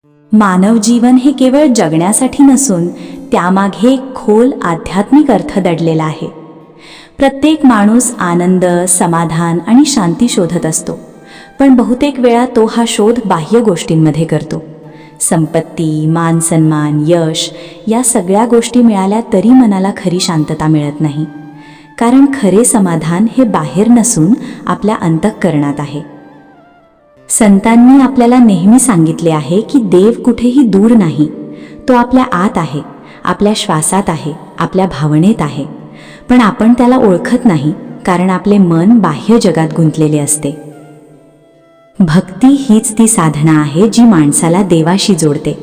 मानव जीवन हे केवळ जगण्यासाठी नसून त्यामागे एक खोल आध्यात्मिक अर्थ दडलेला आहे. प्रत्येक माणूस आनंद, समाधान आणि शांती शोधत असतो, पण बहुतेक वेळा तो हा शोध बाह्य गोष्टींमध्ये करतो. संपत्ती, मान सन्मान, यश या सगळ्या गोष्टी मिळाल्या तरी मनाला खरी शांतता मिळत नाही. कारण खरे समाधान हे बाहेर नसून आपल्या अंतःकरणात आहे. संतांनी आपल्याला नेहमी सांगितले आहे की देव कुठेही दूर नाही, तो आपल्या आत आहे, आपल्या श्वासात आहे, आपल्या भावनेत आहे. पण आपण त्याला ओळखत नाही, कारण आपले मन बाह्य जगात गुंतलेले असते. भक्ती हीच ती साधना आहे जी माणसाला देवाशी जोडते.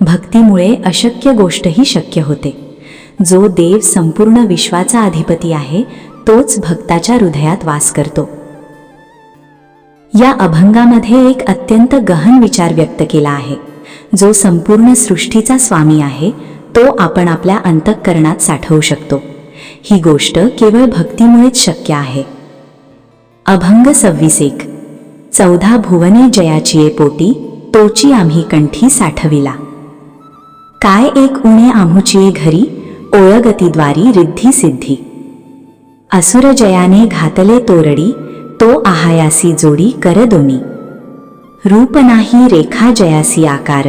भक्तीमुळे अशक्य गोष्टही शक्य होते. जो देव संपूर्ण विश्वाचा अधिपती आहे, तोच भक्ताच्या हृदयात वास करतो. या अभंगामध्ये एक अत्यंत गहन विचार व्यक्त केला आहे. जो संपूर्ण सृष्टीचा स्वामी आहे, तो आपण आपल्या अंतःकरणात साठवू शकतो. ही गोष्ट केवळ भक्तीमुळेच शक्य आहे. अभंग 26. 14 भुवने जयाचिये पोटी, तोची आम्ही कंठी साठविला. काय एक उणे आम्हुचिये घरी, ओळगतीद्वारी रिद्धी सिद्धी. असुर जयाने घातले तोरडी, तो आहायासी जोडी कर दोनी. रूप नाही रेखा जयासी आकार,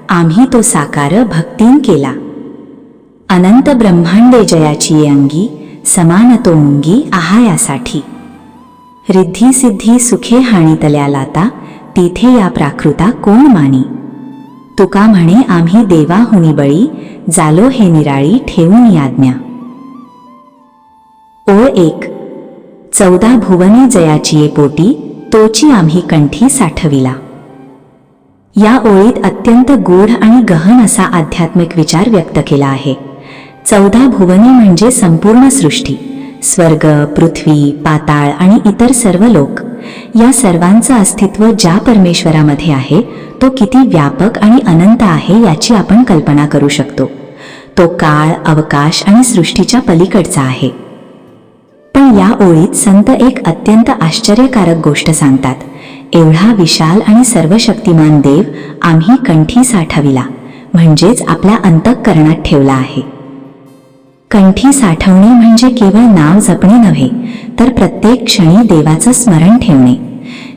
आम्ही तो साकार भक्तीन केला. अनंत ब्रह्मांडे जयाची अंगी, समान तो मुंगी आहायासाठी. रिद्धी सिद्धी सुखे हाणीतल्या लाता, तिथे या प्राकृता कोण मानी. तुका म्हणे आम्ही देवा हुनी बळी, जालो हे निराळी ठेवून आज्ञा. ओळ 1. 14 भुवने जयाचिये पोटी, तोची आम्ही कंठी साठविला. या ओळीत अत्यंत गूढ आणि गहन असा आध्यात्मिक विचार व्यक्त केला आहे. 14 भुवने म्हणजे संपूर्ण सृष्टी, स्वर्ग, पृथ्वी, पाताळ आणि इतर सर्व लोक. या सर्वांचं अस्तित्व ज्या परमेश्वरामध्ये आहे, तो किती व्यापक आणि अनंत आहे याची आपण कल्पना करू शकतो. तो काळ, अवकाश आणि सृष्टीच्या पलीकडचा आहे. पण या ओळीत संत एक अत्यंत आश्चर्यकारक गोष्ट सांगतात. एवढा विशाल आणि सर्वशक्तिमान देव आम्ही कंठी साठविला, म्हणजेच आपल्या अंतःकरणात ठेवला आहे. कंठी साठवणे म्हणजे केवळ नाव जपणे नव्हे, तर प्रत्येक क्षणी देवाचं स्मरण ठेवणे.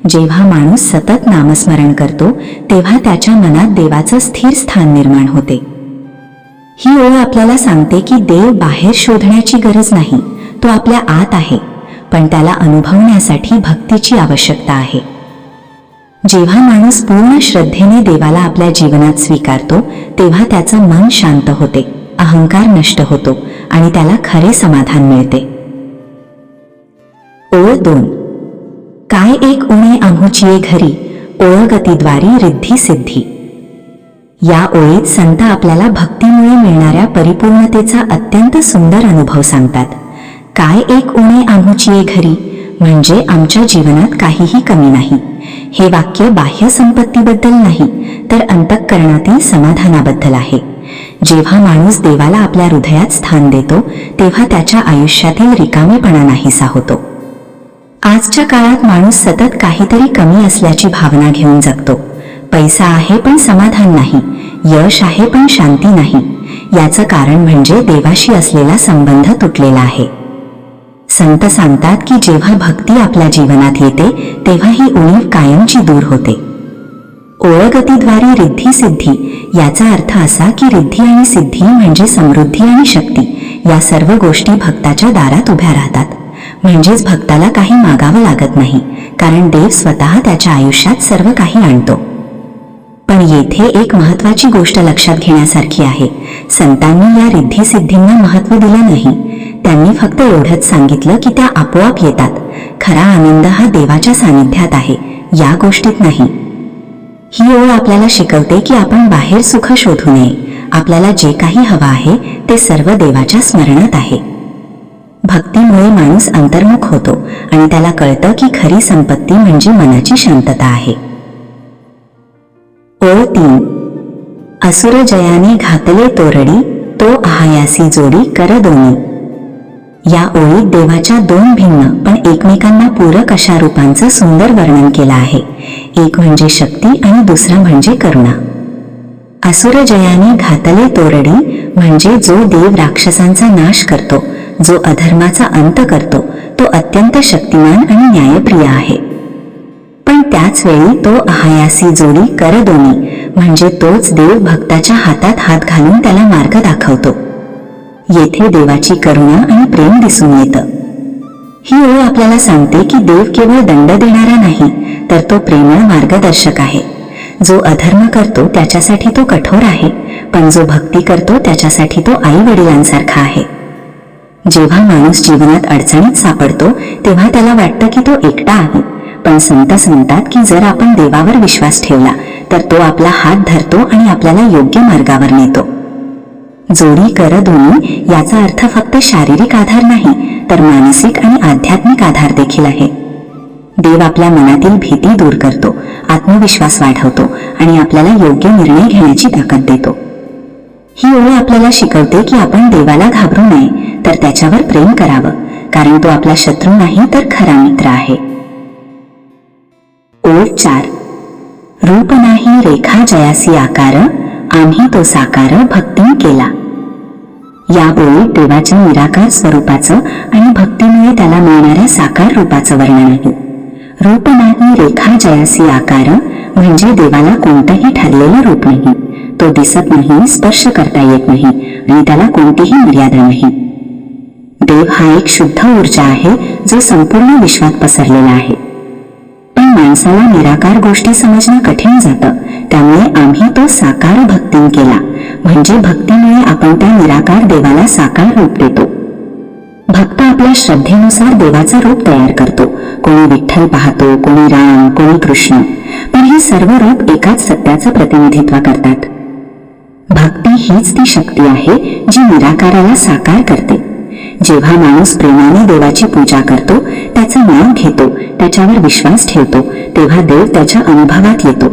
जेव्हा माणूस सतत नामस्मरण करतो, तेव्हा त्याच्या मनात देवाचं स्थिर स्थान निर्माण होते. ही ओळ आपल्याला सांगते की देव बाहेर शोधण्याची गरज नाही, तो आपल्या आत आहे, पण त्याला अनुभवण्यासाठी भक्तीची आवश्यकता आहे. जेव्हा माणूस पूर्ण श्रद्धेने देवाला आपल्या जीवनात स्वीकारतो, तेव्हा त्याचं मन शांत होते, अहंकार नष्ट होतो आणि त्याला खरे समाधान मिळते. ओळ 2. काय एक उणे आम्हुचिये घरी, ओळगतीद्वारी रिद्धी सिद्धी. या ओळीत संत आपल्याला भक्तीमुळे मिळणाऱ्या परिपूर्णतेचा अत्यंत सुंदर अनुभव सांगतात. काय एक उणे आम्हुचिये घरी म्हणजे आमच्या जीवनात काहीही कमी नाही. हे वाक्य बाह्य संपत्तीबद्दल नाही, तर अंतःकरणातील समाधानाबद्दल आहे. जेव्हा माणूस देवाला आपल्या हृदयात स्थान देतो, तेव्हा त्याच्या आयुष्यातील रिकामेपणा नाहीसा होतो. आजच्या काळात माणूस सतत काहीतरी कमी असल्याची भावना घेऊन जगतो. पैसा आहे पण समाधान नाही, यश आहे पण शांती नाही. याचं कारण म्हणजे देवाशी असलेला संबंध तुटलेला आहे. संत सांगतात की जेव्हा भक्ती आपल्या जीवनात येते, तेव्हा ही उणीव कायमची दूर होते. ओळगतीद्वारी रिद्धी सिद्धी याचा अर्थ असा की रिद्धी आणि सिद्धी म्हणजे समृद्धी आणि शक्ती, या सर्व गोष्टी भक्ताच्या दारात उभ्या राहतात. म्हणजेच भक्ताला काही मागावं लागत नाही, कारण देव स्वतः त्याच्या आयुष्यात सर्व काही आणतो. पण येथे एक महत्त्वाची गोष्ट लक्षात घेण्यासारखी आहे. संतांनी या रिद्धी सिद्धींना महत्त्व दिलं नाही. त्यांनी फक्त एवढंच सांगितलं की त्या आपोआप येतात. खरा आनंद हा देवाच्या सानिध्यात आहे, या गोष्टीत नाही. ही ओळ आपल्याला शिकवते की आपण बाहेर सुख शोधू नये. आपल्याला जे काही हवं आहे ते सर्व देवाच्या स्मरणात आहे. भक्तीमुळे माणूस अंतर्मुख होतो आणि त्याला कळतं की खरी संपत्ती म्हणजे मनाची शांतता आहे. ओळ 3. असुर जयाने घातले तोरडी, तो आहायासी जोडी कर दोनी. या ओळीत देवाच्या दोन भिन्न पण एकमेकांना पूरक अशा रूपांचं सुंदर वर्णन केलं आहे. एक म्हणजे शक्ती आणि दुसरा म्हणजे करुणा. असुरजयाने घातले तोरडी म्हणजे जो देव राक्षसांचा नाश करतो, जो अधर्माचा अंत करतो, तो अत्यंत शक्तिमान आणि न्यायप्रिय आहे. पण त्याच वेळी तो अहायासी जोडी कर दोन्ही म्हणजे तोच देव भक्ताच्या हातात हात घालून त्याला मार्ग दाखवतो. येथे देवाची करुणा आणि प्रेम दिसून येतं. ही ओळ आपल्याला सांगते की देव केवळ दंड देणारा नाही, तर तो प्रेमळ मार्गदर्शक आहे. जो अधर्म करतो त्याच्यासाठी तो कठोर आहे, पण जो भक्ती करतो त्याच्यासाठी तो आई वडिलांसारखा आहे. जेव्हा माणूस जीवनात अडचणीत सापडतो तेव्हा त्याला वाटतं की तो एकटा आहे, पण संत म्हणतात की जर आपण देवावर विश्वास ठेवला तर तो आपला हात धरतो आणि आपल्याला योग्य मार्गावर नेतो. जोडी कर दोन्ही याचा अर्थ फक्त शारीरिक आधार नाही, तर मानसिक आणि आध्यात्मिक आधार देखील आहे. देव आपल्या मनातील भीती दूर करतो, आत्मविश्वास वाढवतो आणि आपल्याला योग्य निर्णय घेण्याची ताकद देतो. ही ओळ आपल्याला शिकवते की आपण देवाला घाबरू नये, तर त्याच्यावर प्रेम करावं, कारण तो आपला शत्रू नाही तर खरा मित्र आहे. ओळ 4. रूप नाही रेखा जयासी आकार, आम्ही तो साकार भक्ती केला. या ओळीत देवाच्या निराकार स्वरूपाचं आणि भक्तीमुळे त्याला मिळणाऱ्या साकार रूपाचं वर्णन आहे. रूप नाही रेखा जयासी आकार म्हणजे देवाला कोणतंही ठरलेलं रूप नाही, तो दिसत नाही, स्पर्श करता येत नाही आणि त्याला कोणतीही मर्यादा नाही. देव हा एक शुद्ध ऊर्जा आहे जो संपूर्ण विश्वात पसरलेला आहे. पण माणसाला निराकार गोष्टी समजणं कठीण जातं, त्यामुळे आम्ही तो साकार भक्ती केला म्हणजे भक्तीमुळे आपण त्या निराकार देवाला साकार रूप देतो. भक्त आपल्या श्रद्धेनुसार देवाचं रूप तयार करतो. कोणी विठ्ठल पाहतो, कोणी राम, कोणी कृष्ण, पण ही सर्व रूप एकाच सत्याचं प्रतिनिधित्व करतात. भक्ती हीच ती शक्ती आहे जी निराकाराला साकार करते. जेव्हा माणूस प्रेमाने देवाची पूजा करतो, त्याचं नाव घेतो, त्याच्यावर विश्वास ठेवतो, तेव्हा देव त्याच्या अनुभवात येतो.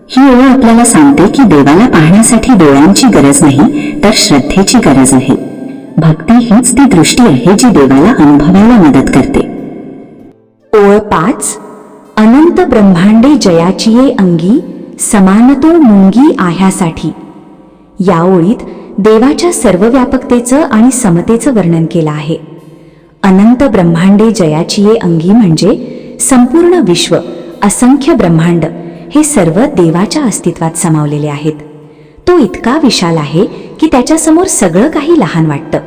ही ओळ आपल्याला सांगते की देवाला पाहण्यासाठी डोळ्यांची गरज नाही, तर श्रद्धेची गरज आहे. भक्ती हीच ती दृष्टी आहे जी देवाला अनुभवायला मदत करते. ओळ 5. अनंत ब्रह्मांडे जयाचिये अंगी, समानतो मुंगी आह्यासाठी. या ओळीत देवाच्या सर्व व्यापकतेचं आणि समतेचं वर्णन केलं आहे. अनंत ब्रह्मांडे जयाचिये अंगी म्हणजे संपूर्ण विश्व, असंख्य ब्रह्मांड हे सर्व देवाच्या अस्तित्वात सामावलेले आहेत. तो इतका विशाल आहे की त्याच्यासमोर सगळं काही लहान वाटतं.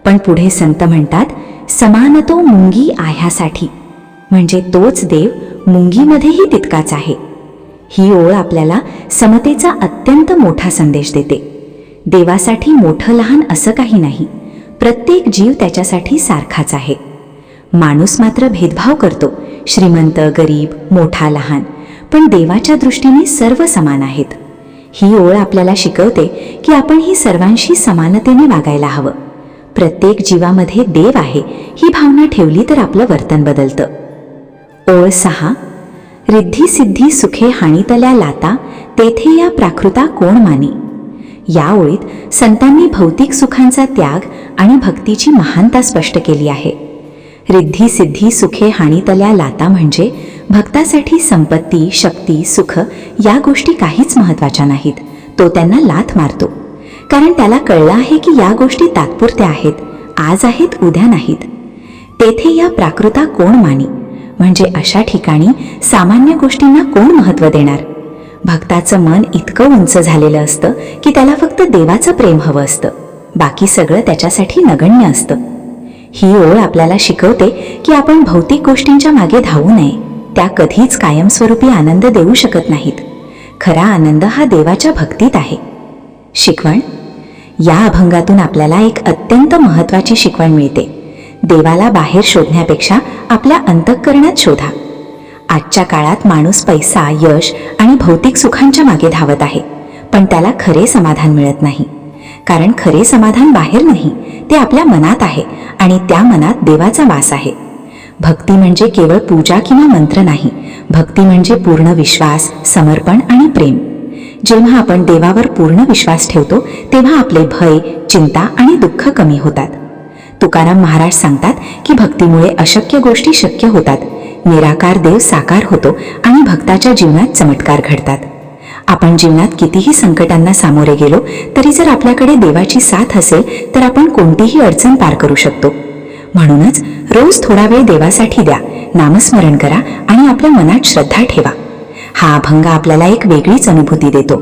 पण पुढे संत म्हणतात, समानतो मुंगी आह्यासाठी म्हणजे तोच देव मुंगीमध्येही तितकाच आहे. ही ओळ आपल्याला समतेचा अत्यंत मोठा संदेश देते. देवासाठी मोठं लहान असं काही नाही, प्रत्येक जीव त्याच्यासाठी सारखाच आहे. माणूस मात्र भेदभाव करतो, श्रीमंत गरीब, मोठा लहान, पण देवाच्या दृष्टीने सर्व समान आहेत. ही ओळ आपल्याला शिकवते की आपण ही सर्वांशी समानतेने वागायला हवं. प्रत्येक जीवामध्ये देव आहे ही भावना ठेवली तर आपलं वर्तन बदलतं. ओळ 6. रिद्धी सिद्धी सुखे हाणीतल्या लाता, तेथे या प्राकृता कोण मानी. या ओळीत संतांनी भौतिक सुखांचा त्याग आणि भक्तीची महानता स्पष्ट केली आहे. रिद्धी सिद्धी सुखे हाणीतल्या लाता म्हणजे भक्तासाठी संपत्ती, शक्ती, सुख या गोष्टी काहीच महत्वाच्या नाहीत. तो त्यांना लाथ मारतो, कारण त्याला कळलं आहे की या गोष्टी तात्पुरत्या आहेत, आज आहेत, उद्या नाहीत. तेथे या प्राकृता कोण मानी म्हणजे अशा ठिकाणी सामान्य गोष्टींना कोण महत्त्व देणार. भक्ताचं मन इतकं उंच झालेलं असतं की त्याला फक्त देवाचं प्रेम हवं असतं, बाकी सगळं त्याच्यासाठी नगण्य असतं. ही ओळ आपल्याला शिकवते की आपण भौतिक गोष्टींच्या मागे धावू नये, त्या कधीच कायमस्वरूपी आनंद देऊ शकत नाहीत. खरा आनंद हा देवाच्या भक्तीत आहे. शिकवण. या अभंगातून आपल्याला एक अत्यंत महत्त्वाची शिकवण मिळते. देवाला बाहेर शोधण्यापेक्षा आपल्या अंतःकरणात शोधा. आजच्या काळात माणूस पैसा, यश आणि भौतिक सुखांच्या मागे धावत आहे, पण त्याला खरे समाधान मिळत नाही. कारण खरे समाधान बाहेर नाही, ते आपल्या मनात आहे आणि त्या मनात देवाचा वास आहे. भक्ती म्हणजे केवळ पूजा किंवा मंत्र नाही, भक्ती म्हणजे पूर्ण विश्वास, समर्पण आणि प्रेम. जेव्हा आपण देवावर पूर्ण विश्वास ठेवतो तेव्हा आपले भय, चिंता आणि दुःख कमी होतात. तुकाराम महाराज सांगतात की भक्तीमुळे अशक्य गोष्टी शक्य होतात, निराकार देव साकार होतो आणि भक्ताच्या जीवनात चमत्कार घडतात. आपण जीवनात कितीही संकटांना सामोरे गेलो तरी जर आपल्याकडे देवाची साथ असेल तर आपण कोणतीही अडचण पार करू शकतो. म्हणूनच रोज थोडा वेळ देवासाठी द्या, नामस्मरण करा आणि आपल्या मनात श्रद्धा ठेवा. हा अभंग आपल्याला एक वेगळीच अनुभूती देतो.